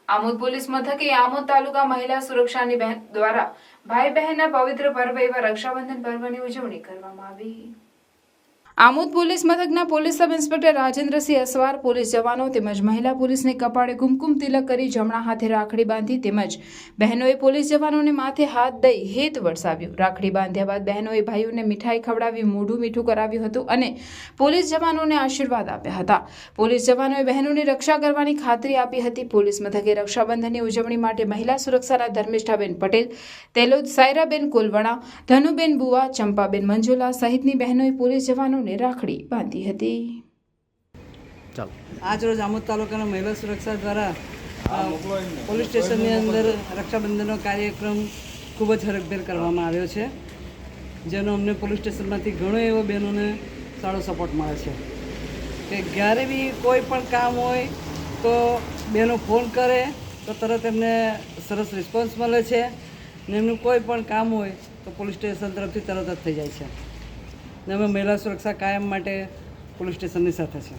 Amod police મથકે આમોદ તાલુકા મહિલા સુરક્ષાની બહેન દ્વારા ભાઈ બહેનના પવિત્ર પર્વ એવા રક્ષાબંધન પર્વની ઉજવણી કરવામાં આવી। આમોદ પોલીસ મથકના police sub inspector Rajendrasinh Aswar police જવાનો તેમજ મહિલા પોલીસને કપાળે કુમકુમ તિલક કરી જમણા હાથે રાખડી બાંધી તેમજ બહેનોએ પોલીસ જવાનોને માથે હાથ દઈ હેત વરસાવ્યું। રાખડી બાંધ્યા બાદ બહેનોએ ભાઈઓને મીઠાઈ ખવડાવી મોઢું મીઠું કરાવ્યું હતું અને પોલીસ જવાનોને આશીર્વાદ આપ્યા હતા। પોલીસ જવાનોએ બહેનોની રક્ષા કરવાની ખાતરી આપી હતી। પોલીસ મથકે રક્ષાબંધનની ઉજવણી માટે મહિલા સુરક્ષાના ધર્મિષ્ઠાબેન પટેલ, તેલોદ સાયરાબેન કોલવણા, ધનુબેન બુવા, ચંપાબેન મંજુલા સહિતની બહેનોએ પોલીસ જવાનો રાખડી બાંધી હતી। आज रोज आमोद तालुकाना महिला सुरक्षा द्वारा पोलीस स्टेशननी अंदर रक्षाबंधनનો कार्यक्रम खूब ज हरखभेर करवामां आव्यो छे, जेनो अमने पोलीस स्टेशनमांथी घणो एवो बहनोने सारो सपोर्ट मळे छे के ज्यारे बी कोई पण काम होय तो बहनो फोन करे तो तरत एमने सरस रिस्पोन्स मळे छे ने एमनुं कोई पण काम होय तो पोलीस स्टेशन तरफथी तरत ज थई जाय छे। અમે મહિલા સુરક્ષા કાયમ માટે પોલીસ સ્ટેશનની સાથે છે।